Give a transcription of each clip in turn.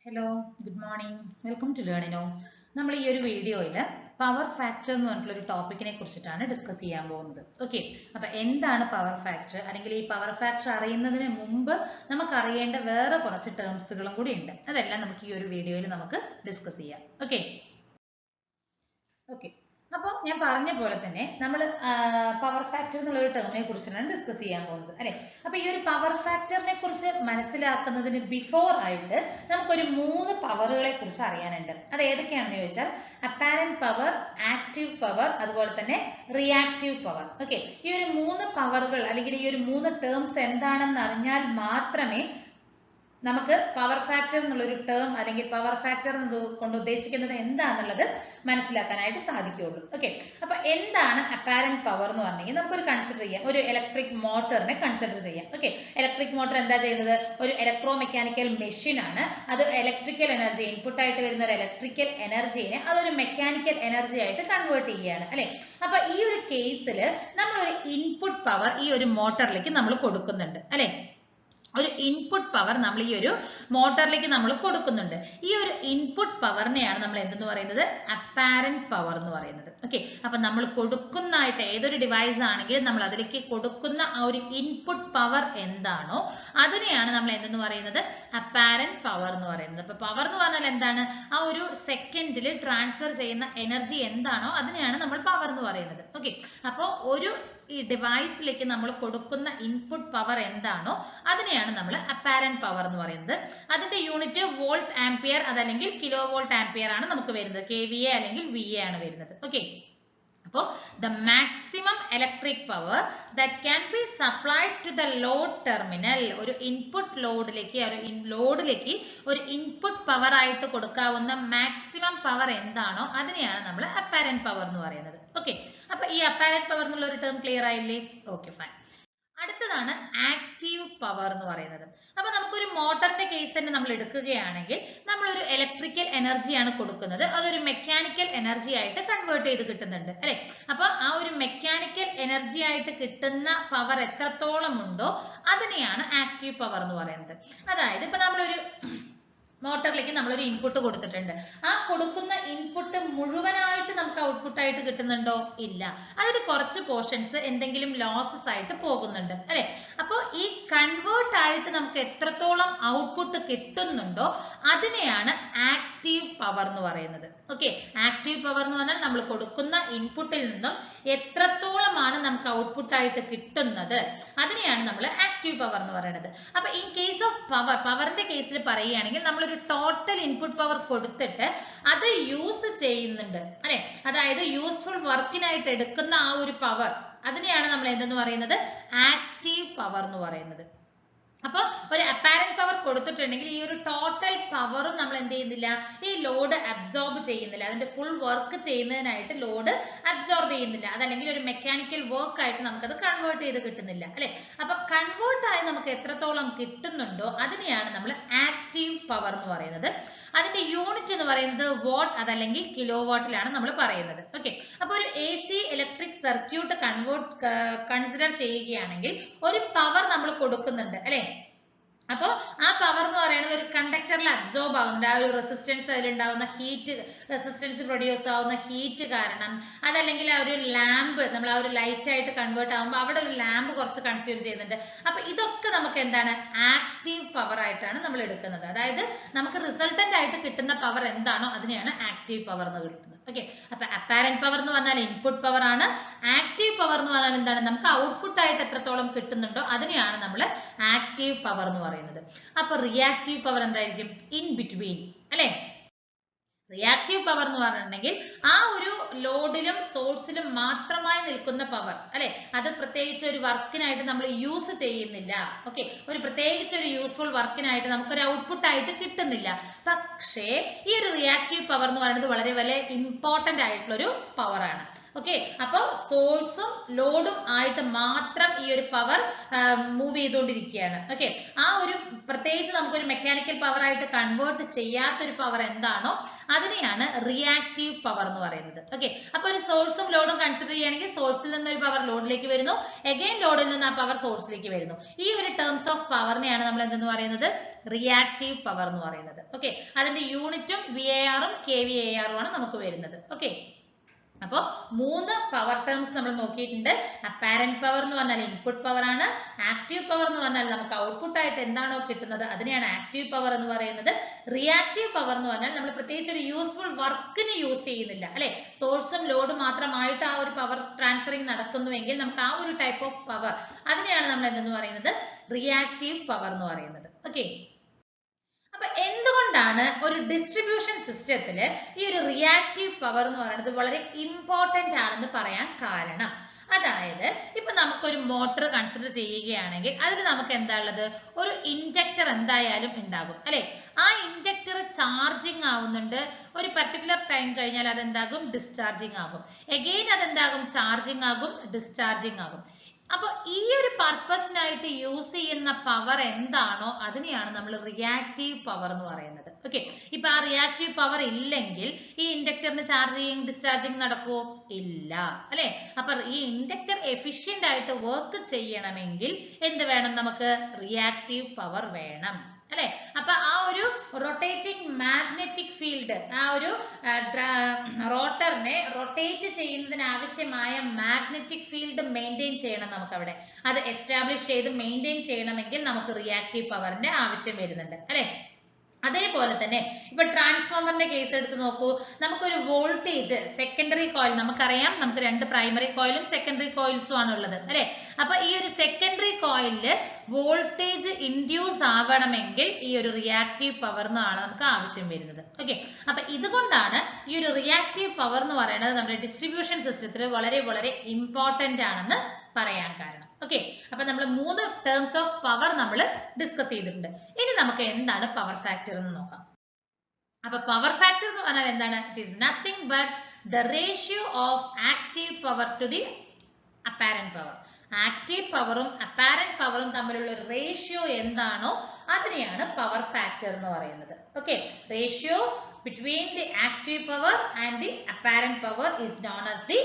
Hello good morning welcome to Learnino. നമ്മൾ ഈ ഒരു വീഡിയോയിൽ പവർ ഫാക്ടർ എന്ന് പറഞ്ഞിട്ടുള്ള ഒരു ടോപ്പിക്കിനെ കുറിച്ചിട്ടാണ് ഡിസ്കസ് ചെയ്യാൻ പോകുന്നത്. ഓക്കെ, അപ്പൊ എന്താണ് പവർ ഫാക്ടർ, അല്ലെങ്കിൽ ഈ പവർ ഫാക്ടർ അറിയുന്നതിന് മുമ്പ് നമുക്ക് അറിയേണ്ട വേറെ കുറച്ച് ടേംസുകളും കൂടി ഉണ്ട്. അതെല്ലാം നമുക്ക് ഈ ഒരു വീഡിയോയിൽ നമുക്ക് ഡിസ്കസ് ചെയ്യാം. ഓക്കെ ഓക്കെ അപ്പോൾ ഞാൻ പറഞ്ഞ പോലെ തന്നെ നമ്മൾ പവർ ഫാക്ടർ എന്നുള്ള ഒരു ടേമിനെ കുറിച്ചാണ് ഡിസ്കസ് ചെയ്യാൻ പോകുന്നത് അല്ലെ. അപ്പൊ ഈ ഒരു പവർ ഫാക്ടറിനെ കുറിച്ച് മനസ്സിലാക്കുന്നതിന് ബിഫോർ ആയിട്ട് നമുക്കൊരു 3 പവറുകളെ കുറിച്ച് അറിയാനുണ്ട്. അത് ഏതൊക്കെയാണെന്ന് ചോദിച്ചാൽ അപ്പാരന്റ് പവർ, ആക്റ്റീവ് പവർ, അതുപോലെ തന്നെ റിയാക്റ്റീവ് പവർ. ഓക്കെ, ഈ ഒരു 3 പവറുകൾ അല്ലെങ്കിൽ ഈ ഒരു 3 ടേംസ് എന്താണെന്ന് അറിഞ്ഞാൽ മാത്രമേ നമുക്ക് പവർ ഫാക്ടർ എന്നുള്ളൊരു ടേം അല്ലെങ്കിൽ പവർ ഫാക്ടർ കൊണ്ട് ഉദ്ദേശിക്കുന്നത് എന്താണെന്നുള്ളത് മനസ്സിലാക്കാനായിട്ട് സാധിക്കുകയുള്ളൂ. ഓക്കെ, അപ്പൊ എന്താണ് അപ്പാരന്റ് പവർ എന്ന് പറഞ്ഞെങ്കിൽ നമുക്കൊരു കൺസിഡർ ചെയ്യാം, ഒരു ഇലക്ട്രിക് മോട്ടറിനെ കൺസിഡർ ചെയ്യാം. ഓക്കെ, ഇലക്ട്രിക് മോട്ടർ എന്താ ചെയ്യുന്നത്? ഒരു ഇലക്ട്രോ മെക്കാനിക്കൽ മെഷീൻ ആണ്. അത് ഇലക്ട്രിക്കൽ എനർജി, ഇൻപുട്ട് ആയിട്ട് വരുന്ന ഒരു ഇലക്ട്രിക്കൽ എനർജിനെ അതൊരു മെക്കാനിക്കൽ എനർജി ആയിട്ട് കൺവേർട്ട് ചെയ്യുകയാണ് അല്ലെ. അപ്പൊ ഈ ഒരു കേസിൽ നമ്മൾ ഒരു ഇൻപുട്ട് പവർ ഈ ഒരു മോട്ടറിലേക്ക് നമ്മൾ കൊടുക്കുന്നുണ്ട് അല്ലെ. ഒരു ഇൻപുട്ട് പവർ നമ്മൾ ഈ ഒരു മോട്ടറിലേക്ക് നമ്മൾ കൊടുക്കുന്നുണ്ട്. ഈ ഒരു ഇൻപുട്ട് പവറിനെയാണ് നമ്മൾ എന്തെന്ന് പറയുന്നത്? അപ്പാരന്റ് പവർ എന്ന് പറയുന്നത്. ഓക്കെ, അപ്പൊ നമ്മൾ കൊടുക്കുന്നതായിട്ട് ഏതൊരു ഡിവൈസ് ആണെങ്കിലും നമ്മൾ അതിലേക്ക് കൊടുക്കുന്ന ആ ഒരു ഇൻപുട്ട് പവർ എന്താണോ അതിനെയാണ് നമ്മൾ എന്തെന്ന് പറയുന്നത്? അപ്പാരന്റ് പവർ എന്ന് പറയുന്നത്. അപ്പൊ പവർ എന്ന് പറഞ്ഞാൽ എന്താണ്? ആ ഒരു സെക്കൻഡിൽ ട്രാൻസ്ഫർ ചെയ്യുന്ന എനർജി എന്താണോ അതിനെയാണ് നമ്മൾ പവർ എന്ന് പറയുന്നത്. ഓക്കെ, അപ്പോൾ ഒരു ഈ ഡിവൈസിലേക്ക് നമ്മൾ കൊടുക്കുന്ന ഇൻപുട്ട് പവർ എന്താണോ അതിനെയാണ് നമ്മൾ അപ്പാരന്റ് പവർ എന്ന് പറയുന്നത്. അതിന്റെ യൂണിറ്റ് വോൾട്ട് ആംപിയർ അതല്ലെങ്കിൽ കിലോ വോൾട്ട് ആംപിയർ ആണ് നമുക്ക് വരുന്നത്. KVA അല്ലെങ്കിൽ VA ആണ് വരുന്നത്. ഓക്കെ, അപ്പോൾ the maximum electric power that can be supplied to the load terminal, ഒരു ഇൻപുട്ട് ലോഡിലേക്ക് ഒരു ഇൻപുട്ട് പവർ ആയിട്ട് കൊടുക്കാവുന്ന മാക്സിമം പവർ എന്താണോ അതിനെയാണ് നമ്മൾ അപ്പാരന്റ് പവർ എന്ന് പറയുന്നത്. ഓക്കെ, അപ്പൊ ഈ അപ്പാരന്റ് പവർ എന്നുള്ള ഒരു ടേം ക്ലിയർ ആയില്ലേ? Okay, fine. അടുത്തതാണ് ആക്റ്റീവ് പവർ എന്ന് പറയുന്നത്. അപ്പൊ നമുക്കൊരു മോട്ടറിന്റെ കേസ് തന്നെ നമ്മൾ എടുക്കുകയാണെങ്കിൽ നമ്മൾ ഒരു ഇലക്ട്രിക്കൽ എനർജിയാണ് കൊടുക്കുന്നത്, അതൊരു മെക്കാനിക്കൽ എനർജി ആയിട്ട് കൺവേർട്ട് ചെയ്ത് കിട്ടുന്നുണ്ട് അല്ലെ. അപ്പൊ ആ ഒരു മെക്കാനിക്കൽ എനർജി ആയിട്ട് കിട്ടുന്ന പവർ എത്രത്തോളം ഉണ്ടോ അതിനെയാണ് ആക്റ്റീവ് പവർ എന്ന് പറയുന്നത്. അതായത് ഇപ്പൊ നമ്മളൊരു മോട്ടറിലേക്ക് നമ്മളൊരു ഇൻപുട്ട് കൊടുത്തിട്ടുണ്ട്. ആ കൊടുക്കുന്ന ഇൻപുട്ട് മുഴുവനായിട്ട് നമുക്ക് ഔട്ട്പുട്ട് ആയിട്ട് കിട്ടുന്നുണ്ടോ? ഇല്ല, അതിൽ കുറച്ച് പോർഷൻസ് എന്തെങ്കിലും ലോസസ് ആയിട്ട് പോകുന്നുണ്ട് അല്ലെ. അപ്പോൾ ഈ കൺവേർട്ട് ആയിട്ട് നമുക്ക് എത്രത്തോളം ഔട്ട്പുട്ട് കിട്ടുന്നുണ്ടോ അതിനെയാണ് ആക്റ്റീവ് പവർ എന്ന് പറയുന്നത്. ഓക്കെ, ആക്റ്റീവ് പവർ എന്ന് പറഞ്ഞാൽ നമ്മൾ കൊടുക്കുന്ന ഇൻപുട്ടിൽ നിന്നും എത്രത്തോളമാണ് നമുക്ക് ഔട്ട്പുട്ട് ആയിട്ട് കിട്ടുന്നത് അതിനെയാണ് നമ്മൾ ആക്റ്റീവ് പവർ എന്ന് പറയുന്നത്. അപ്പൊ ഇൻ കേസ് ഓഫ് പവറിന്റെ കേസിൽ പറയുകയാണെങ്കിൽ നമ്മൾ ഒരു ടോട്ടൽ ഇൻപുട്ട് പവർ കൊടുത്തിട്ട് അത് യൂസ് ചെയ്യുന്നുണ്ട് അല്ലെ. അതായത് യൂസ്ഫുൾ വർക്കിനായിട്ട് എടുക്കുന്ന ആ ഒരു പവർ അതിനെയാണ് നമ്മൾ എന്തെന്ന് പറയുന്നത്? ആക്റ്റീവ് പവർ എന്ന് പറയുന്നത്. അപ്പൊ ഒരു അപ്പാരന്റ് പവർ കൊടുത്തിട്ടുണ്ടെങ്കിൽ ഈ ഒരു ടോട്ടൽ പവറും നമ്മൾ എന്ത് ചെയ്യുന്നില്ല? ഈ ലോഡ് അബ്സോർബ് ചെയ്യുന്നില്ല, അതിന്റെ ഫുൾ വർക്ക് ചെയ്യുന്നതിനായിട്ട് ലോഡ് അബ്സോർബ് ചെയ്യുന്നില്ല, അതല്ലെങ്കിൽ ഒരു മെക്കാനിക്കൽ വർക്ക് ആയിട്ട് നമുക്കത് കൺവേർട്ട് ചെയ്ത് കിട്ടുന്നില്ല അല്ലെ. അപ്പൊ കൺവേർട്ട് ആയി നമുക്ക് എത്രത്തോളം കിട്ടുന്നുണ്ടോ അതിനെയാണ് നമ്മൾ ആക്റ്റീവ് പവർ എന്ന് പറയുന്നത്. അതിന്റെ യൂണിറ്റ് എന്ന് പറയുന്നത് വാട്ട് അതല്ലെങ്കിൽ കിലോ വാട്ടിലാണ് നമ്മൾ പറയുന്നത്. ഓക്കെ, അപ്പൊ ഒരു AC ഇലക്ട്രിക് സർക്യൂട്ട് കൺസിഡർ ചെയ്യുകയാണെങ്കിൽ ഒരു പവർ നമ്മൾ കൊടുക്കുന്നുണ്ട് അല്ലെ. അപ്പോൾ ആ പവർ എന്ന് പറയുന്നത് ഒരു കണ്ടക്ടറിൽ അബ്സോർബ് ആവുന്നുണ്ട്. ആ ഒരു റെസിസ്റ്റൻസ് അതിലുണ്ടാവുന്ന ഹീറ്റ്, റെസിസ്റ്റൻസ് പ്രൊഡ്യൂസ് ആവുന്ന ഹീറ്റ് കാരണം, അതല്ലെങ്കിൽ ആ ഒരു ലാമ്പ് നമ്മൾ ആ ഒരു ലൈറ്റ് ആയിട്ട് കൺവേർട്ട് ആകുമ്പോൾ അവിടെ ഒരു ലാമ്പ് കുറച്ച് കൺസ്യൂം ചെയ്യുന്നുണ്ട്. അപ്പൊ ഇതൊക്കെ നമുക്ക് എന്താണ്? ആക്റ്റീവ് പവർ ആയിട്ടാണ് നമ്മൾ എടുക്കുന്നത്. അതായത് നമുക്ക് റിസൾട്ടന്റ് ആയിട്ട് കിട്ടുന്ന പവർ എന്താണോ അതിനെയാണ് ആക്റ്റീവ് പവർ എന്ന് കിട്ടുന്നത്. ഓക്കെ, അപ്പൊ അപ്പാരന്റ് പവർ എന്ന് പറഞ്ഞാൽ ഇൻപുട്ട് പവർ ആണ്. ആക്റ്റീവ് പവർ എന്ന് പറഞ്ഞാൽ എന്താണ്? നമുക്ക് ഔട്ട്പുട്ട് ആയിട്ട് എത്രത്തോളം കിട്ടുന്നുണ്ടോ അതിനെയാണ് നമ്മൾ ആക്റ്റീവ് പവർ എന്ന് പറയുന്നത്. അപ്പൊ റിയാക്റ്റീവ് പവർ എന്തായിരിക്കും? ഇൻ ബിറ്റ്വീൻ അല്ലെ. റിയാക്റ്റീവ് പവർ എന്ന് പറഞ്ഞിട്ടുണ്ടെങ്കിൽ ആ ഒരു ലോഡിലും സോഴ്സിലും മാത്രമായി നിൽക്കുന്ന പവർ അല്ലെ. അത് പ്രത്യേകിച്ച് ഒരു വർക്കിനായിട്ട് നമ്മൾ യൂസ് ചെയ്യുന്നില്ല. ഓക്കെ, ഒരു പ്രത്യേകിച്ച് ഒരു യൂസ്ഫുൾ വർക്കിനായിട്ട് നമുക്കൊരു ഔട്ട്പുട്ട് ആയിട്ട് കിട്ടുന്നില്ല. പക്ഷേ ഈ ഒരു റിയാക്റ്റീവ് പവർ എന്ന് പറയുന്നത് വളരെ വളരെ ഇമ്പോർട്ടന്റ് ആയിട്ടുള്ള ഒരു പവർ ആണ്. ഓക്കെ, അപ്പൊ സോഴ്സും ലോഡും ആയിട്ട് മാത്രം ഈ ഒരു പവർ മൂവ് ചെയ്തുകൊണ്ടിരിക്കുകയാണ്. ഓക്കെ, ആ ഒരു പ്രത്യേകിച്ച് നമുക്കൊരു മെക്കാനിക്കൽ പവർ ആയിട്ട് കൺവേർട്ട് ചെയ്യാത്തൊരു പവർ എന്താണോ അതിനെയാണ് റിയാക്റ്റീവ് പവർ എന്ന് പറയുന്നത്. ഓക്കെ, അപ്പൊ ഒരു സോഴ്സും ലോഡും കൺസിഡർ ചെയ്യുകയാണെങ്കിൽ സോഴ്സിൽ നിന്ന് ഒരു പവർ ലോഡിലേക്ക് വരുന്നു, എഗെയിൻ ലോഡിൽ നിന്ന് ആ പവർ സോഴ്സിലേക്ക് വരുന്നു. ഈ ഒരു ടേംസ് ഓഫ് പവറിനെയാണ് നമ്മൾ എന്തെന്ന് പറയുന്നത്, റിയാക്റ്റീവ് പവർ എന്ന് പറയുന്നത്. ഓക്കെ, അതിന്റെ യൂണിറ്റും VAR ഉം kVAR ഉം ആണ് നമുക്ക് വരുന്നത്. ഓക്കെ, അപ്പൊ 3 പവർ ടേംസ് നമ്മൾ നോക്കിയിട്ടുണ്ട്. അപ്പാരന്റ് പവർ എന്ന് പറഞ്ഞാൽ ഇൻപുട്ട് പവർ ആണ്. ആക്റ്റീവ് പവർ എന്ന് പറഞ്ഞാൽ നമുക്ക് ഔട്ട്പുട്ട് ആയിട്ട് എന്താണോ കിട്ടുന്നത് അതിനെയാണ് ആക്റ്റീവ് പവർ എന്ന് പറയുന്നത്. റിയാക്റ്റീവ് പവർ എന്ന് പറഞ്ഞാൽ നമ്മൾ പ്രത്യേകിച്ച് ഒരു യൂസ്ഫുൾ വർക്കിന് യൂസ് ചെയ്യുന്നില്ല, അല്ലെ, സോഴ്സും ലോഡും മാത്രമായിട്ട് ആ ഒരു പവർ ട്രാൻസ്ഫറിങ് നടക്കുന്നുവെങ്കിൽ നമുക്ക് ആ ഒരു ടൈപ്പ് ഓഫ് പവർ അതിനെയാണ് നമ്മൾ എന്തെന്ന് പറയുന്നത്, റിയാക്റ്റീവ് പവർ എന്ന് പറയുന്നത്. ഓക്കെ, അപ്പൊ എന്തുകൊണ്ടാണ് ഒരു ഡിസ്ട്രിബ്യൂഷൻ സിസ്റ്റത്തില് ഈ ഒരു റിയാക്റ്റീവ് പവർ എന്ന് പറയുന്നത് വളരെ ഇമ്പോർട്ടന്റ് ആണെന്ന് പറയാൻ കാരണം, അതായത് ഇപ്പൊ നമുക്കൊരു മോട്ടോർ കൺസിഡർ ചെയ്യുകയാണെങ്കിൽ അതിൽ നമുക്ക് എന്താ ഉള്ളത്, ഒരു ഇൻഡക്ടർ എന്തായാലും ഉണ്ടാകും, അല്ലെ. ആ ഇൻഡക്ടർ ചാർജിങ് ആവുന്നുണ്ട്, ഒരു പർട്ടിക്കുലർ ടൈം കഴിഞ്ഞാൽ അതെന്താകും, ഡിസ്ചാർജിങ് ആകും, എഗെയിൻ അതെന്താകും, ചാർജിങ് ആകും, ഡിസ്ചാർജിങ് ആകും. അപ്പൊ ഈ ഒരു പർപ്പസിനായിട്ട് യൂസ് ചെയ്യുന്ന പവർ എന്താണോ അതിനെയാണ് നമ്മൾ റിയാക്റ്റീവ് പവർ എന്ന് പറയുന്നത്. ഓക്കെ, ഇപ്പൊ ആ റിയാക്റ്റീവ് പവർ ഇല്ലെങ്കിൽ ഈ ഇൻഡക്ടറിന് ചാർജിങ് ഡിസ്ചാർജിങ് നടക്കുമോ, ഇല്ല, അല്ലെ. അപ്പൊ ഈ ഇൻഡക്ടർ എഫിഷ്യന്റ് ആയിട്ട് വർക്ക് ചെയ്യണമെങ്കിൽ എന്ത് വേണം, നമുക്ക് റിയാക്റ്റീവ് പവർ വേണം, അല്ലെ. അപ്പൊ ആ ഒരു റൊട്ടേറ്റിംഗ് മാഗ്നറ്റിക് ഫീൽഡ്, ആ ഒരു റോട്ടറിനെ റൊട്ടേറ്റ് ചെയ്യുന്നതിന് ആവശ്യമായ മാഗ്നറ്റിക് ഫീൽഡ് മെയിൻറ്റെയിൻ ചെയ്യണം നമുക്ക് അവിടെ. അത് എസ്റ്റാബ്ലിഷ് ചെയ്ത് മെയിൻറ്റെയിൻ ചെയ്യണമെങ്കിൽ നമുക്ക് റിയാക്റ്റീവ് പവറിന്റെ ആവശ്യം വരുന്നുണ്ട്, അല്ലെ. അതേപോലെ തന്നെ ഇപ്പൊ ട്രാൻസ്ഫോമറിന്റെ കേസ് എടുത്ത് നോക്കൂ, നമുക്കൊരു വോൾട്ടേജ് സെക്കൻഡറി കോയിൽ, നമുക്കറിയാം നമുക്ക് 2 പ്രൈമറി കോയിലും സെക്കൻഡറി കോയിൽസും ആണ് ഉള്ളത്, അല്ലെ. അപ്പൊ ഈ ഒരു സെക്കൻഡറി കോയിലില് വോൾട്ടേജ് ഇൻഡ്യൂസ് ആവണമെങ്കിൽ ഈ ഒരു റിയാക്റ്റീവ് പവർ എന്നാണ് നമുക്ക് ആവശ്യം വരുന്നത്. ഓക്കെ, അപ്പൊ ഇതുകൊണ്ടാണ് ഈ ഒരു റിയാക്റ്റീവ് പവർ എന്ന് പറയുന്നത് നമ്മുടെ ഡിസ്ട്രിബ്യൂഷൻ സിസ്റ്റത്തിൽ വളരെ വളരെ ഇമ്പോർട്ടന്റ് ആണെന്ന് പറയാൻ കാരണം. ഓക്കെ, അപ്പൊ നമ്മൾ 3 ടേംസ് ഓഫ് പവർ നമ്മൾ ഡിസ്കസ് ചെയ്തിട്ടുണ്ട്. ഇനി നമുക്ക് എന്താണ് പവർ ഫാക്ടർ എന്ന് നോക്കാം. അപ്പൊ പവർ ഫാക്ടർ എന്ന് പറഞ്ഞാൽ എന്താണ്, it is nothing but the ratio of active power to the apparent power. Active പവറും അപ്പാരന്റ് പവറും തമ്മിലുള്ള റേഷ്യോ എന്താണോ അതിനെയാണ് പവർ ഫാക്ടർ എന്ന് പറയുന്നത്. Okay, ratio between the active power and the apparent power is known as the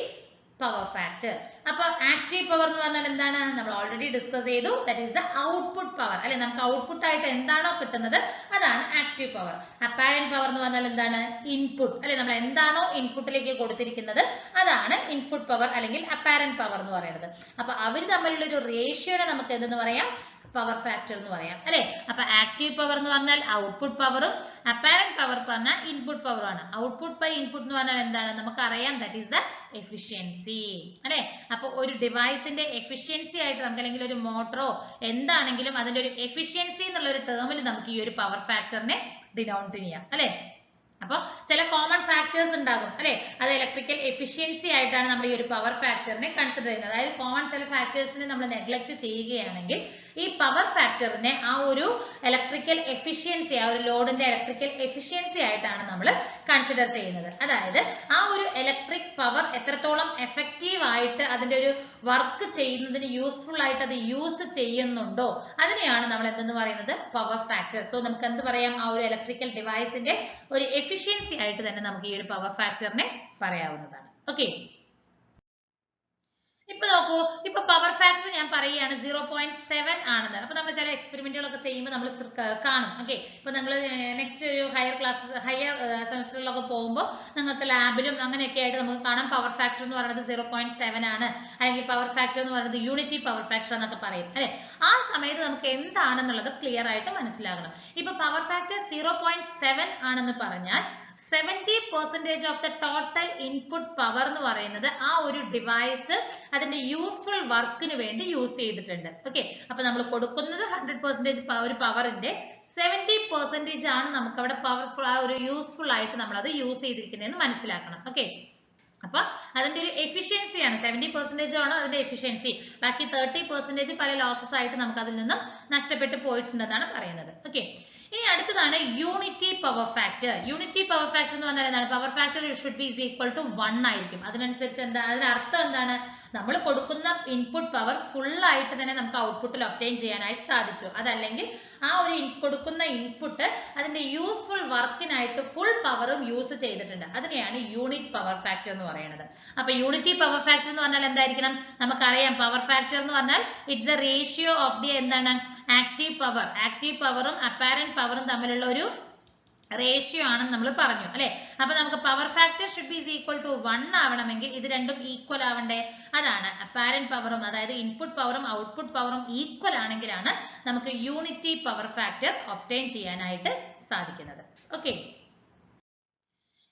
power factor. അപ്പൊ active power എന്ന് പറഞ്ഞാൽ എന്താണ്, നമ്മൾ ഓൾറെഡി ഡിസ്കസ് ചെയ്തു, that is the output power, അല്ലെ. നമുക്ക് ഔട്ട്പുട്ട് ആയിട്ട് എന്താണോ കിട്ടുന്നത് അതാണ് ആക്റ്റീവ് പവർ. അപ്പാരന്റ് പവർ എന്ന് പറഞ്ഞാൽ എന്താണ്, ഇൻപുട്ട്, അല്ലെ. നമ്മൾ എന്താണോ ഇൻപുട്ടിലേക്ക് കൊടുത്തിരിക്കുന്നത് അതാണ് ഇൻപുട്ട് പവർ അല്ലെങ്കിൽ അപ്പാരന്റ് പവർ എന്ന് പറയുന്നത്. അപ്പൊ അവർ തമ്മിലുള്ള ഒരു റേഷ്യോനെ നമുക്ക് എന്തെന്ന് പറയാം, പവർ ഫാക്ടർ എന്ന് പറയാം, അല്ലെ. അപ്പൊ ആക്റ്റീവ് പവർ എന്ന് പറഞ്ഞാൽ ഔട്ട്പുട്ട് പവറും അപ്പാരന്റ് പവർ പറഞ്ഞാൽ ഇൻപുട്ട് പവറുമാണ്. ഔട്ട്പുട്ട് ബൈ ഇൻപുട്ട് എന്ന് പറഞ്ഞാൽ എന്താണ്, നമുക്കറിയാം, ദാറ്റ് ഈസ് ദ എഫിഷ്യൻസി, അല്ലെ. അപ്പൊ ഒരു ഡിവൈസിന്റെ എഫിഷ്യൻസി ആയിട്ട് നമുക്ക്, അല്ലെങ്കിൽ ഒരു മോട്ടറോ എന്താണെങ്കിലും അതിന്റെ ഒരു എഫിഷ്യൻസി എന്നുള്ള ഒരു ടേമിൽ നമുക്ക് ഈ ഒരു പവർ ഫാക്ടറിനെ ഡിനോട്ട് ചെയ്യാം, അല്ലെ. അപ്പൊ ചില കോമൺ ഫാക്ടേഴ്സ് ഉണ്ടാകും, അല്ലെ. അത് ഇലക്ട്രിക്കൽ എഫിഷ്യൻസി ആയിട്ടാണ് നമ്മൾ ഈ ഒരു പവർ ഫാക്ടറിനെ കൺസിഡർ ചെയ്യുന്നത്. അതായത് കോമൺ ചില ഫാക്ടേഴ്സിനെ നമ്മൾ നെഗ്ലക്ട് ചെയ്യുകയാണെങ്കിൽ ഈ പവർ ഫാക്ടറിനെ ആ ഒരു ഇലക്ട്രിക്കൽ എഫിഷ്യൻസി, ആ ഒരു ലോഡിന്റെ ഇലക്ട്രിക്കൽ എഫിഷ്യൻസി ആയിട്ടാണ് നമ്മൾ കൺസിഡർ ചെയ്യുന്നത്. അതായത് ആ ഒരു ഇലക്ട്രിക് പവർ എത്രത്തോളം എഫക്റ്റീവ് ആയിട്ട് അതിന്റെ ഒരു വർക്ക് ചെയ്യുന്നതിന് യൂസ്ഫുൾ ആയിട്ട് അത് യൂസ് ചെയ്യുന്നുണ്ടോ അതിനെയാണ് നമ്മൾ എന്തെന്ന് പറയുന്നത്, പവർ ഫാക്ടർ. സോ നമുക്ക് എന്ത് പറയാം, ആ ഒരു ഇലക്ട്രിക്കൽ ഡിവൈസിന്റെ ഒരു എഫിഷ്യൻസി ആയിട്ട് തന്നെ നമുക്ക് ഈ ഒരു പവർ ഫാക്ടറിനെ പറയാവുന്നതാണ്. ഓക്കെ, ഇപ്പൊ നോക്കൂ, ഇപ്പൊ പവർ ഫാക്ടർ ഞാൻ പറയുകയാണ് 0.7 ആണെന്ന്. അപ്പൊ നമ്മൾ ചില എക്സ്പെരിമെന്റുകളൊക്കെ ചെയ്യുമ്പോൾ നമ്മൾ കാണും. ഓക്കെ, ഇപ്പൊ നിങ്ങൾ നെക്സ്റ്റ് ഒരു ഹയർ സെമസ്റ്ററിലൊക്കെ പോകുമ്പോൾ നിങ്ങൾക്ക് ലാബിലും അങ്ങനെയൊക്കെ ആയിട്ട് നമുക്ക് കാണാം പവർ ഫാക്ടർ എന്ന് പറയുന്നത് 0.7 ആണ്, അല്ലെങ്കിൽ പവർ ഫാക്ടർ എന്ന് പറയുന്നത് യൂണിറ്റി പവർ ഫാക്ടർ എന്നൊക്കെ പറയും, അല്ലെ. ആ സമയത്ത് നമുക്ക് എന്താണെന്നുള്ളത് ക്ലിയർ ആയിട്ട് മനസ്സിലാകണം. ഇപ്പൊ പവർ ഫാക്ടർ 0.7 ആണെന്ന് പറഞ്ഞാൽ 70% of the total input power എന്ന് പറയുന്നത് ആ ഒരു ഡിവൈസ് അതിന്റെ യൂസ്ഫുൾ വർക്കിന് വേണ്ടി യൂസ് ചെയ്തിട്ടുണ്ട്. ഓക്കെ, അപ്പൊ നമ്മൾ കൊടുക്കുന്നത് 100% ഒരു പവറിന്റെ 70% ആണ് നമുക്ക് അവിടെ പവർഫുൾ, ആ ഒരു യൂസ്ഫുൾ ആയിട്ട് നമ്മൾ അത് യൂസ് ചെയ്തിരിക്കുന്നതെന്ന് മനസ്സിലാക്കണം. ഓക്കെ, അപ്പൊ അതിന്റെ ഒരു എഫിഷ്യൻസിയാണ് 70% ആണ് അതിന്റെ എഫിഷ്യൻസി. ബാക്കി 30% പല ലോസസ് ആയിട്ട് നമുക്ക് അതിൽ നിന്നും നഷ്ടപ്പെട്ടു പോയിട്ടുണ്ടെന്നാണ് പറയുന്നത്. ഓക്കെ, ഇനി അടുത്തതാണ് unity power factor. Unity power factor എന്ന് പറഞ്ഞാൽ എന്താണ്? Power factor should be equal to 1 ആയിരിക്കും. അതിനനുസരിച്ച് എന്താണ് അതിനർത്ഥം എന്താണ്? നമ്മൾ കൊടുക്കുന്ന ഇൻപുട്ട് പവർ ഫുൾ ആയിട്ട് തന്നെ നമുക്ക് ഔട്ട്പുട്ടിൽ ഒബ്റ്റെയിൻ ചെയ്യാനായിട്ട് സാധിച്ചു. അതല്ലെങ്കിൽ ആ ഒരു കൊടുക്കുന്ന ഇൻപുട്ട് അതിന്റെ യൂസ്ഫുൾ വർക്കിനായിട്ട് ഫുൾ പവറും യൂസ് ചെയ്തിട്ടുണ്ട്. അതിനെയാണ് യൂണിറ്റ് പവർ ഫാക്ടർ എന്ന് പറയുന്നത്. അപ്പൊ യൂണിറ്റി പവർ ഫാക്ടർ എന്ന് പറഞ്ഞാൽ എന്തായിരിക്കണം? നമുക്കറിയാം പവർ ഫാക്ടർ എന്ന് പറഞ്ഞാൽ it's A ratio of the എന്താണ് ആക്റ്റീവ് പവറും അപ്പാരന്റ് പവറും തമ്മിലുള്ള ഒരു റേഷ്യോ ആണെന്ന് നമ്മൾ പറഞ്ഞു അല്ലെ. അപ്പൊ നമുക്ക് power factor should be equal to 1 ആവണമെങ്കിൽ ഇത് രണ്ടും ഈക്വൽ ആവണ്ടേ? അതാണ് അപ്പാരന്റ് പവറും അതായത് ഇൻപുട്ട് പവറും ഔട്ട്പുട്ട് പവറും ഈക്വൽ ആണെങ്കിലാണ് നമുക്ക് യൂണിറ്റി പവർ ഫാക്ടർ ഒബ്റ്റെയിൻ ചെയ്യാനായിട്ട് സാധിക്കുന്നത്. ഓക്കെ,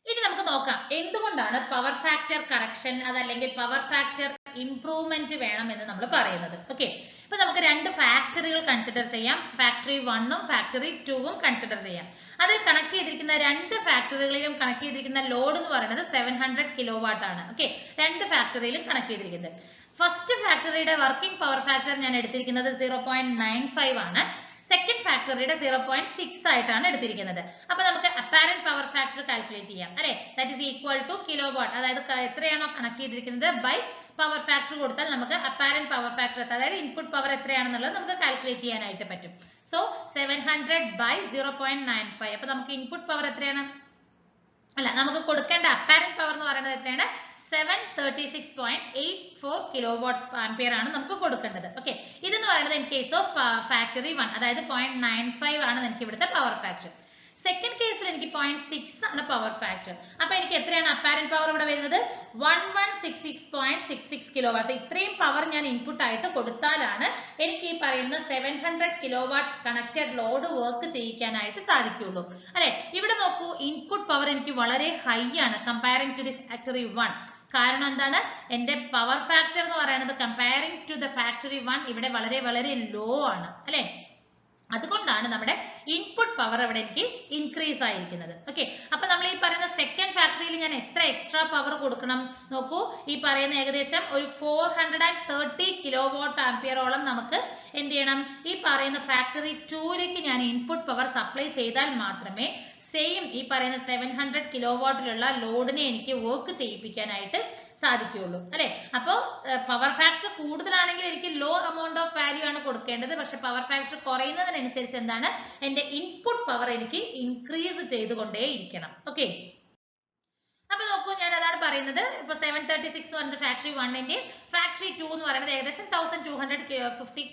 ഇനി നമുക്ക് നോക്കാം എന്തുകൊണ്ടാണ് പവർ ഫാക്ടർ കറക്ഷൻ അതല്ലെങ്കിൽ പവർ ഫാക്ടർ ഇംപ്രൂവ്മെന്റ് വേണം എന്ന് നമ്മൾ പറയുന്നത്. ഓക്കെ, ഇപ്പൊ നമുക്ക് രണ്ട് ഫാക്ടറികൾ കൺസിഡർ ചെയ്യാം. ഫാക്ടറി 1ഉം ഫാക്ടറി 2ഉം കൺസിഡർ ചെയ്യാം. അതിൽ കണക്ട് ചെയ്തിരിക്കുന്ന രണ്ട് ഫാക്ടറികളിലും കണക്ട് ചെയ്തിരിക്കുന്ന ലോഡ് എന്ന് പറയുന്നത് 700 കിലോവാട്ട് ആണ്. ഓക്കെ, രണ്ട് ഫാക്ടറിയിലും കണക്ട് ചെയ്തിരിക്കുന്നത്. ഫസ്റ്റ് ഫാക്ടറിയുടെ വർക്കിംഗ് പവർ ഫാക്ടർ ഞാൻ എടുത്തിരിക്കുന്നത് 0.95 ആണ്. സെക്കൻഡ് ഫാക്ടറിയുടെ 0.6 ആയിട്ടാണ് എടുത്തിരിക്കുന്നത്. അപ്പൊ നമുക്ക് അപ്പാരന്റ് പവർ ഫാക്ടർ കാൽക്കുലേറ്റ് ചെയ്യാം അല്ലെ. That is equal to kilowatt, അതായത് എത്രയാണോ കണക്ട് ചെയ്തിരിക്കുന്നത് ബൈ പവർ ഫാക്ടർ കൊടുത്താൽ നമുക്ക് അപ്പാരന്റ് പവർ ഫാക്ടർ അതായത് ഇൻപുട്ട് പവർ എത്രയാണെന്നുള്ളത് നമുക്ക് കാൽക്കുലേറ്റ് ചെയ്യാനായിട്ട് പറ്റും. So 700 by 0.95. അപ്പൊ നമുക്ക് ഇൻപുട്ട് പവർ എത്രയാണ്? അല്ല, നമുക്ക് കൊടുക്കേണ്ട അപ്പാരന്റ് പവർ എന്ന് പറയുന്നത് എത്രയാണ്? 736.84 കിലോവാട്ട് ആംപിയർ ആണ് നമുക്ക് കൊടുക്കേണ്ടത്. ഓക്കെ, ഇതെന്ന് പറയുന്നത് ഇൻ കേസ് ഓഫ് ഫാക്ടറി 1 അതായത് 0.95 ആണ് എനിക്ക് ഇവിടുത്തെ പവർ ഫാക്ടർ. സെക്കൻഡ് കേസിൽ എനിക്ക് 0.6 ആണ് പവർ ഫാക്ടർ. അപ്പൊ എനിക്ക് എത്രയാണ് അപ്പാരന്റ് പവർ ഇവിടെ വരുന്നത്? 1166.66 കിലോവാട്ട്. ഇത്രയും പവർ ഞാൻ ഇൻപുട്ട് ആയിട്ട് കൊടുത്താലാണ് എനിക്ക് ഈ പറയുന്ന 700 കിലോവാട്ട് കണക്റ്റഡ് ലോഡ് വർക്ക് ചെയ്യിക്കാനായിട്ട് സാധിക്കുള്ളൂ അല്ലെ. ഇവിടെ നോക്കൂ, ഇൻപുട്ട് പവർ എനിക്ക് വളരെ ഹൈ ആണ് കമ്പയറിംഗ് ടു ദി ഫാക്ടറി 1. കാരണം എന്താണ്? എന്റെ പവർ ഫാക്ടർ എന്ന് പറയുന്നത് കമ്പയറിംഗ് ടു ദ ഫാക്ടറി 1 ഇവിടെ വളരെ വളരെ ലോ ആണ് അല്ലെ. അതുകൊണ്ടാണ് നമ്മുടെ ഇൻപുട്ട് പവർ ഇവിടെ എനിക്ക് ഇൻക്രീസ് ആയിരിക്കുന്നത്. ഓക്കെ, അപ്പൊ നമ്മൾ ഈ പറയുന്ന സെക്കൻഡ് ഫാക്ടറിയിൽ ഞാൻ എത്ര എക്സ്ട്രാ പവർ കൊടുക്കണം നോക്കൂ. ഈ പറയുന്ന ഏകദേശം ഒരു 430 കിലോവാട്ട് ആംപിയറോളം നമുക്ക് എന്ത് ചെയ്യണം? ഈ പറയുന്ന ഫാക്ടറി 2ലേക്ക് ഞാൻ ഇൻപുട്ട് പവർ സപ്ലൈ ചെയ്താൽ മാത്രമേ സെയിം ഈ പറയുന്ന 700 കിലോവാട്ടിലുള്ള ലോഡിനെ എനിക്ക് വർക്ക് ചെയ്യിപ്പിക്കാനായിട്ട് സാധിക്കുകയുള്ളൂ അല്ലെ. അപ്പോൾ പവർ ഫാക്ടർ കൂടുതലാണെങ്കിൽ എനിക്ക് ലോ എമൗണ്ട് ഓഫ് വാല്യൂ ആണ് കൊടുക്കേണ്ടത്. പക്ഷെ പവർ ഫാക്ടർ കുറയുന്നതിനനുസരിച്ച് എന്താണ്? എന്റെ ഇൻപുട്ട് പവർ എനിക്ക് ഇൻക്രീസ് ചെയ്തുകൊണ്ടേ ഇരിക്കണം. ഓക്കെ, അപ്പൊ നോക്കൂ, ഞാൻ അതാണ് പറയുന്നത്. ഇപ്പൊ 736 എന്ന് പറയുന്നത് ഫാക്ടറി 1ന്റെ, ഫാക്ടറി 2 എന്ന് പറയുന്നത് ഏകദേശം 1250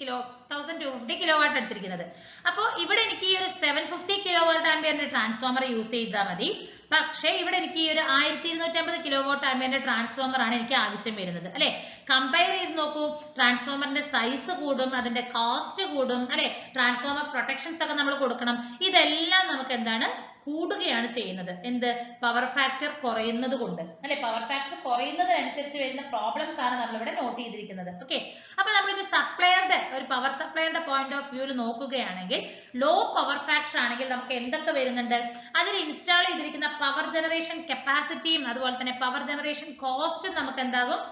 കിലോവാട്ട് എടുത്തിരിക്കുന്നത്. അപ്പോൾ ഇവിടെ എനിക്ക് ഈ ഒരു 750 കിലോവാട്ട് ആംപിയറിന്റെ ട്രാൻസ്ഫോമർ യൂസ് ചെയ്താൽ മതി. പക്ഷേ ഇവിടെ എനിക്ക് ഈ ഒരു 1250 കിലോവാട്ട് ആംപിയറിന്റെ ട്രാൻസ്ഫോമർ ആണ് എനിക്ക് ആവശ്യം വരുന്നത് അല്ലെ. കമ്പയർ ചെയ്ത് നോക്കൂ, ട്രാൻസ്ഫോമറിന്റെ സൈസ് കൂടും, അതിന്റെ കോസ്റ്റ് കൂടും അല്ലെ. ട്രാൻസ്ഫോമർ പ്രൊട്ടക്ഷൻസ് ഒക്കെ നമ്മൾ കൊടുക്കണം. ഇതെല്ലാം നമുക്ക് എന്താണ്? കൂടുകയാണ് ചെയ്യുന്നത്. എന്ത്? പവർ ഫാക്ടർ കുറയുന്നത് കൊണ്ട് അല്ലെ. പവർ ഫാക്ടർ കുറയുന്നതിനനുസരിച്ച് വരുന്ന പ്രോബ്ലംസ് ആണ് നമ്മൾ ഇവിടെ നോട്ട് ചെയ്തിരിക്കുന്നത്. ഓക്കെ, അപ്പൊ നമ്മളൊരു സപ്ലയറുടെ ഒരു പവർ സപ്ലയറുടെ പോയിന്റ് ഓഫ് വ്യൂവിൽ നോക്കുകയാണെങ്കിൽ ലോ പവർ ഫാക്ടർ ആണെങ്കിൽ നമുക്ക് എന്തൊക്കെ വരുന്നുണ്ട്? അതിൽ ഇൻസ്റ്റാൾ ചെയ്തിരിക്കുന്ന പവർ ജനറേഷൻ കപ്പാസിറ്റിയും അതുപോലെ തന്നെ പവർ ജനറേഷൻ കോസ്റ്റും നമുക്ക് എന്താകും?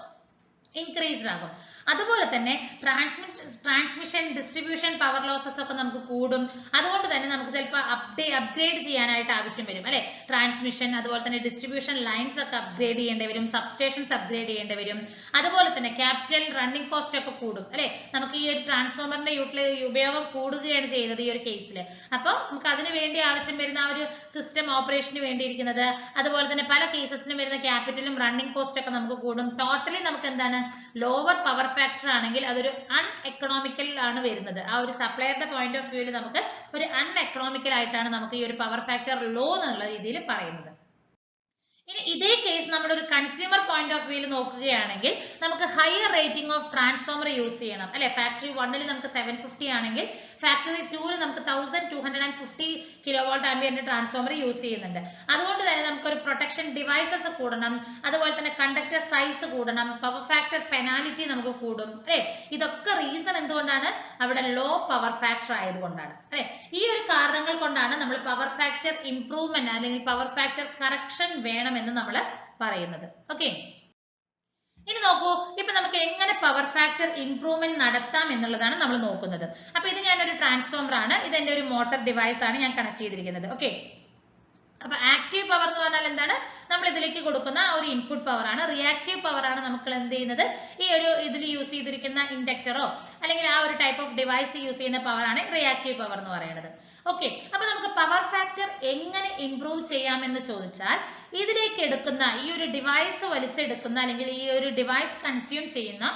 ഇൻക്രീസ്ഡ് ആകും. അതുപോലെ തന്നെ ട്രാൻസ്മിഷൻ ഡിസ്ട്രിബ്യൂഷൻ പവർ ലോസസ് ഒക്കെ നമുക്ക് കൂടും. അതുകൊണ്ട് തന്നെ നമുക്ക് ചിലപ്പോൾ അപ്ഗ്രേഡ് ചെയ്യാനായിട്ട് ആവശ്യം വരും അല്ലെ. ട്രാൻസ്മിഷൻ അതുപോലെ തന്നെ ഡിസ്ട്രിബ്യൂഷൻ ലൈൻസ് ഒക്കെ അപ്ഗ്രേഡ് ചെയ്യേണ്ടി വരും, സബ്സ്റ്റേഷൻസ് അപ്ഗ്രേഡ് ചെയ്യേണ്ടി വരും. അതുപോലെ തന്നെ ക്യാപിറ്റൽ റണ്ണിംഗ് കോസ്റ്റ് ഒക്കെ കൂടും അല്ലെ. നമുക്ക് ഈ ഒരു ട്രാൻസ്ഫോമറിന്റെ ഉപയോഗം കൂടുകയാണ് ചെയ്യുന്നത് ഈ ഒരു കേസിൽ. അപ്പോൾ നമുക്ക് അതിന് വേണ്ടി ആവശ്യം വരുന്ന ആ ഒരു സിസ്റ്റം ഓപ്പറേഷന് വേണ്ടിയിരിക്കുന്നത് അതുപോലെ തന്നെ പല കേസസിനും വരുന്ന ക്യാപിറ്റലും റണ്ണിംഗ് കോസ്റ്റ് ഒക്കെ നമുക്ക് കൂടും. ടോട്ടലി നമുക്ക് എന്താണ്? ലോവർ പവർ ഫാക്ടർ ആണെങ്കിൽ അതൊരു അൺഎക്കണോമിക്കൽ ആണ് വരുന്നത്. ആ ഒരു സപ്ലയറുടെ പോയിന്റ് ഓഫ് വ്യൂവിൽ നമുക്ക് ഒരു അൺഎക്കണോമിക്കൽ ആയിട്ടാണ് നമുക്ക് ഈ ഒരു പവർ ഫാക്ടർ ലോ എന്നുള്ള രീതിയിൽ പറയുന്നത്. ഇനി ഇതേ കേസ് നമ്മുടെ ഒരു കൺസ്യൂമർ പോയിന്റ് ഓഫ് വ്യൂവിൽ നോക്കുകയാണെങ്കിൽ നമുക്ക് higher rating of transformer use ചെയ്യണം അല്ലെ. ഫാക്ടറി 1ൽ നമുക്ക് 750 ആണെങ്കിൽ ഫാക്ടറി 2ൽ നമുക്ക് 1250 കിലോവാട്ട് ആംപിയറിന്റെ ട്രാൻസ്ഫോമർ യൂസ് ചെയ്യുന്നുണ്ട്. അതുകൊണ്ട് തന്നെ നമുക്കൊരു പ്രൊട്ടക്ഷൻ ഡിവൈസസ് കൂടണം, അതുപോലെ തന്നെ കണ്ടക്ടർ സൈസ് കൂടണം, പവർ ഫാക്ടർ പെനാലിറ്റി നമുക്ക് കൂടും അല്ലെ. ഇതൊക്കെ റീസൺ എന്തുകൊണ്ടാണ്? അവിടെ ലോ പവർ ഫാക്ടർ ആയതുകൊണ്ടാണ് അല്ലെ. ഈ ഒരു കാരണങ്ങൾ കൊണ്ടാണ് നമ്മൾ പവർ ഫാക്ടർ ഇംപ്രൂവ്മെന്റ് അല്ലെങ്കിൽ പവർ ഫാക്ടർ കറക്ഷൻ വേണമെന്ന് നമ്മൾ പറയുന്നത്. ഓക്കെ, ഇനി നോക്കൂ, ഇപ്പൊ നമുക്ക് എങ്ങനെ പവർ ഫാക്ടർ ഇംപ്രൂവ്മെന്റ് നടത്താം എന്നുള്ളതാണ് നമ്മൾ നോക്കുന്നത്. അപ്പൊ ഇത് ഞാനൊരു ട്രാൻസ്ഫോമർ ആണ്, ഇത് എന്റെ ഒരു മോട്ടോർ ഡിവൈസ് ആണ് ഞാൻ കണക്ട് ചെയ്തിരിക്കുന്നത്. ഓക്കെ, അപ്പൊ ആക്റ്റീവ് പവർ എന്ന് പറഞ്ഞാൽ എന്താണ്, നമ്മൾ ഇതിലേക്ക് കൊടുക്കുന്ന ഒരു ഇൻപുട്ട് പവർ ആണ്. റിയാക്റ്റീവ് പവർ ആണ് നമുക്ക് എന്ത് ചെയ്യുന്നത്, ഈ ഒരു ഇതിൽ യൂസ് ചെയ്തിരിക്കുന്ന ഇൻഡക്ടറോ അല്ലെങ്കിൽ ആ ഒരു ടൈപ്പ് ഓഫ് ഡിവൈസ് യൂസ് ചെയ്യുന്ന പവർ ആണ് റിയാക്റ്റീവ് പവർ എന്ന് പറയുന്നത്. ഓക്കെ, അപ്പൊ നമുക്ക് പവർ ഫാക്ടർ എങ്ങനെ ഇംപ്രൂവ് ചെയ്യാമെന്ന് ചോദിച്ചാൽ, ഇതിലേക്ക് എടുക്കുന്ന ഈ ഒരു ഡിവൈസ് വലിച്ചെടുക്കുന്ന അല്ലെങ്കിൽ ഈ ഒരു ഡിവൈസ് കൺസ്യൂം ചെയ്യുന്ന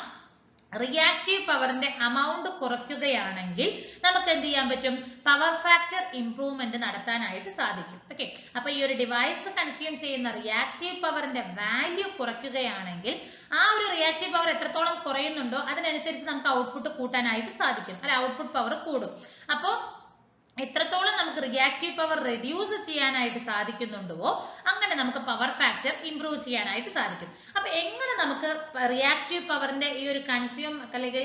റിയാക്റ്റീവ് പവറിന്റെ amount കുറയ്ക്കുകയാണെങ്കിൽ നമുക്ക് എന്ത് ചെയ്യാൻ പറ്റും, പവർ ഫാക്ടർ ഇംപ്രൂവ്മെന്റ് നടത്താനായിട്ട് സാധിക്കും. ഓക്കെ, അപ്പൊ ഈ ഒരു ഡിവൈസ് കൺസ്യൂം ചെയ്യുന്ന റിയാക്റ്റീവ് പവറിന്റെ വാല്യൂ കുറയ്ക്കുകയാണെങ്കിൽ ആ ഒരു റിയാക്റ്റീവ് പവർ എത്രത്തോളം കുറയുന്നുണ്ടോ അതിനനുസരിച്ച് നമുക്ക് ഔട്ട്പുട്ട് കൂട്ടാനായിട്ട് സാധിക്കും, അല്ലെ, ഔട്ട്പുട്ട് പവർ കൂടും. അപ്പോ എത്രത്തോളം നമുക്ക് റിയാക്റ്റീവ് പവർ റെഡ്യൂസ് ചെയ്യാനായിട്ട് സാധിക്കുന്നുണ്ടോ അങ്ങനെ നമുക്ക് പവർ ഫാക്ടർ ഇംപ്രൂവ് ചെയ്യാനായിട്ട് സാധിക്കും. അപ്പൊ എങ്ങനെ നമുക്ക് റിയാക്റ്റീവ് പവറിന്റെ ഈ ഒരു കൺസ്യൂം അല്ലെങ്കിൽ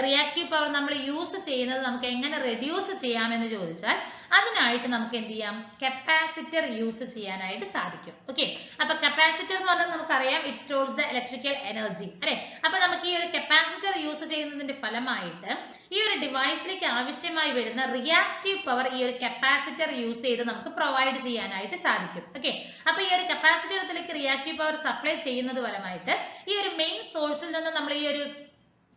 റിയാക്റ്റീവ് പവർ നമ്മൾ യൂസ് ചെയ്യുന്നത് നമുക്ക് എങ്ങനെ റെഡ്യൂസ് ചെയ്യാമെന്ന് ചോദിച്ചാൽ, അതിനായിട്ട് നമുക്ക് എന്ത് ചെയ്യാം, കപ്പാസിറ്റർ യൂസ് ചെയ്യാനായിട്ട് സാധിക്കും. ഓക്കെ, അപ്പൊ കപ്പാസിറ്റർ എന്ന് പറഞ്ഞാൽ നമുക്കറിയാം it stores the electrical energy, അല്ലെ. അപ്പൊ നമുക്ക് ഈ ഒരു കപ്പാസിറ്റർ യൂസ് ചെയ്യുന്നതിന്റെ ഫലമായിട്ട് ഈ ഒരു ഡിവൈസിലേക്ക് ആവശ്യമായി വരുന്ന റിയാക്റ്റീവ് പവർ ഈ ഒരു കപ്പാസിറ്റർ യൂസ് ചെയ്ത് നമുക്ക് പ്രൊവൈഡ് ചെയ്യാനായിട്ട് സാധിക്കും. ഓക്കെ, അപ്പൊ ഈ ഒരു കപ്പാസിറ്ററിലേക്ക് റിയാക്റ്റീവ് പവർ സപ്ലൈ ചെയ്യുന്നത് ഫലമായിട്ട് ഈ ഒരു മെയിൻ സോഴ്സിൽ നിന്ന് നമ്മൾ ഈ ഒരു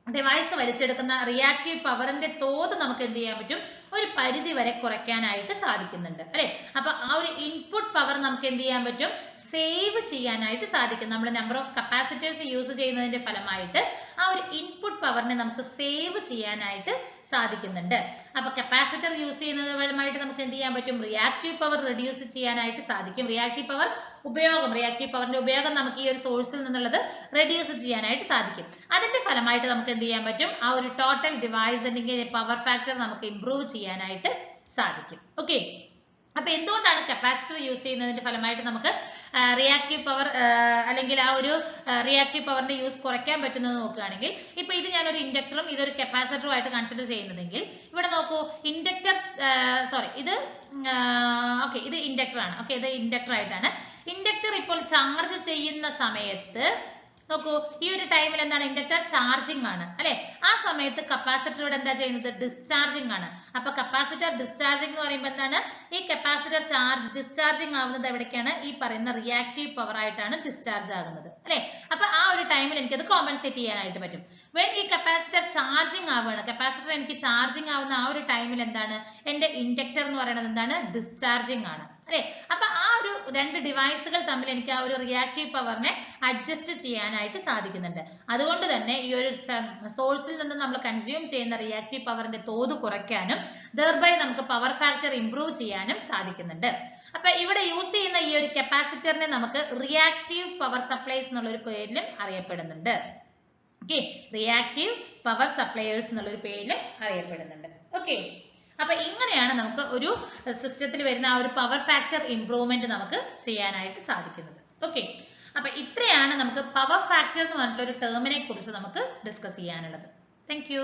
ഡിവൈസ് വലിച്ചെടുക്കുന്ന റിയാക്റ്റീവ് പവറിന്റെ തോത് നമുക്ക് എന്ത് ചെയ്യാൻ പറ്റും, ഒരു പരിധി വരെ കുറയ്ക്കാനായിട്ട് സാധിക്കുന്നുണ്ട്, അല്ലെ. അപ്പൊ ആ ഒരു ഇൻപുട്ട് പവർ നമുക്ക് എന്ത് ചെയ്യാൻ പറ്റും, സേവ് ചെയ്യാനായിട്ട് സാധിക്കും. നമ്മൾ നമ്പർ ഓഫ് കപ്പാസിറ്റേഴ്സ് യൂസ് ചെയ്യുന്നതിന്റെ ഫലമായിട്ട് ആ ഒരു ഇൻപുട്ട് പവറിനെ നമുക്ക് സേവ് ചെയ്യാനായിട്ട് സാധിക്കുന്നുണ്ട്. അപ്പൊ കപ്പാസിറ്റർ യൂസ് ചെയ്യുന്നത് ഫലമായിട്ട് നമുക്ക് എന്ത് ചെയ്യാൻ പറ്റും, റിയാക്റ്റീവ് പവർ റെഡ്യൂസ് ചെയ്യാനായിട്ട് സാധിക്കും. റിയാക്റ്റീവ് പവറിന്റെ ഉപയോഗം നമുക്ക് ഈ ഒരു സോഴ്സിൽ നിന്നുള്ളത് റെഡ്യൂസ് ചെയ്യാനായിട്ട് സാധിക്കും. അതിന്റെ ഫലമായിട്ട് നമുക്ക് എന്ത് ചെയ്യാൻ പറ്റും, ആ ഒരു ടോട്ടൽ ഡിവൈസിന്റെ പവർ ഫാക്ടർ നമുക്ക് ഇംപ്രൂവ് ചെയ്യാനായിട്ട് സാധിക്കും. ഓക്കെ, അപ്പൊ എന്തുകൊണ്ടാണ് കപ്പാസിറ്റർ യൂസ് ചെയ്യുന്നതിന്റെ ഫലമായിട്ട് നമുക്ക് റിയാക്റ്റീവ് പവർ അല്ലെങ്കിൽ ആ ഒരു റിയാക്റ്റീവ് പവറിന്റെ യൂസ് കുറയ്ക്കാൻ പറ്റുന്നത് നോക്കുകയാണെങ്കിൽ, ഇപ്പൊ ഇത് ഞാനൊരു ഇൻഡക്ടറും ഇതൊരു കപ്പാസിറ്ററും ആയിട്ട് കൺസിഡർ ചെയ്യുന്നതെങ്കിൽ ഇവിടെ നോക്കൂ, ഇൻഡക്ടർ ഇത് ഓക്കെ, ഇത് ഇൻഡക്ടർ ആണ്. ഓക്കെ, ഇത് ഇൻഡക്ടർ ആയിട്ടാണ്. ഇൻഡക്ടർ ഇപ്പോൾ ചാർജ് ചെയ്യുന്ന സമയത്ത് നോക്കൂ, ഈ ഒരു ടൈമിൽ എന്താണ്, ഇൻഡക്ടർ ചാർജിങ് ആണ്, അല്ലെ. ആ സമയത്ത് കപ്പാസിറ്റർ ഇവിടെ എന്താ ചെയ്യുന്നത്, ഡിസ്ചാർജിങ് ആണ്. അപ്പൊ കപ്പാസിറ്റർ ഡിസ്ചാർജിങ് എന്ന് പറയുമ്പോൾ എന്താണ്, ഈ കപ്പാസിറ്റർ ഡിസ്ചാർജിങ് ആവുന്നത് എവിടേക്കാണ്, ഈ പറയുന്ന റിയാക്റ്റീവ് പവർ ആയിട്ടാണ് ഡിസ്ചാർജ് ആകുന്നത്, അല്ലെ. അപ്പൊ ആ ഒരു ടൈമിൽ എനിക്ക് അത് കോമ്പൻസേറ്റ് ചെയ്യാനായിട്ട് പറ്റും. വെൻ ഈ കപ്പാസിറ്റർ ചാർജിങ് ആവുകയാണ്, കപ്പാസിറ്റർ എനിക്ക് ചാർജിങ് ആവുന്ന ആ ഒരു ടൈമിൽ എന്താണ്, എന്റെ ഇൻഡക്ടർ എന്ന് പറയുന്നത് എന്താണ്, ഡിസ്ചാർജിങ് ആണ്, അല്ലെ. അപ്പൊ ആ ഒരു രണ്ട് ഡിവൈസുകൾ തമ്മിൽ എനിക്ക് ആ ഒരു റിയാക്റ്റീവ് പവറിനെ അഡ്ജസ്റ്റ് ചെയ്യാനായിട്ട് സാധിക്കുന്നുണ്ട്. അതുകൊണ്ട് തന്നെ ഈ ഒരു സോഴ്സിൽ നിന്ന് നമ്മൾ കൺസ്യൂം ചെയ്യുന്ന റിയാക്റ്റീവ് പവറിന്റെ തോത് കുറയ്ക്കാനും thereby നമുക്ക് പവർ ഫാക്ടർ ഇംപ്രൂവ് ചെയ്യാനും സാധിക്കുന്നുണ്ട്. അപ്പൊ ഇവിടെ യൂസ് ചെയ്യുന്ന ഈ ഒരു കപ്പാസിറ്ററിനെ നമുക്ക് റിയാക്റ്റീവ് പവർ സപ്ലൈസ് എന്നുള്ള ഒരു പേരിലും അറിയപ്പെടുന്നുണ്ട്. ഓക്കെ, റിയാക്റ്റീവ് പവർ സപ്ലൈയേഴ്സ് എന്നുള്ള ഒരു പേരിലും അറിയപ്പെടുന്നുണ്ട്. ഓക്കെ, അപ്പൊ ഇങ്ങനെയാണ് നമുക്ക് ഒരു സിസ്റ്റത്തിൽ വരുന്ന ആ ഒരു പവർ ഫാക്ടർ ഇംപ്രൂവ്മെന്റ് നമുക്ക് ചെയ്യാനായിട്ട് സാധിക്കുന്നത്. ഓക്കെ, അപ്പൊ ഇത്രയാണ് നമുക്ക് പവർ ഫാക്ടർ എന്ന് പറഞ്ഞിട്ടുള്ള ഒരു ടേമിനെ കുറിച്ച് നമുക്ക് ഡിസ്കസ് ചെയ്യാനുള്ളത്. Thank you.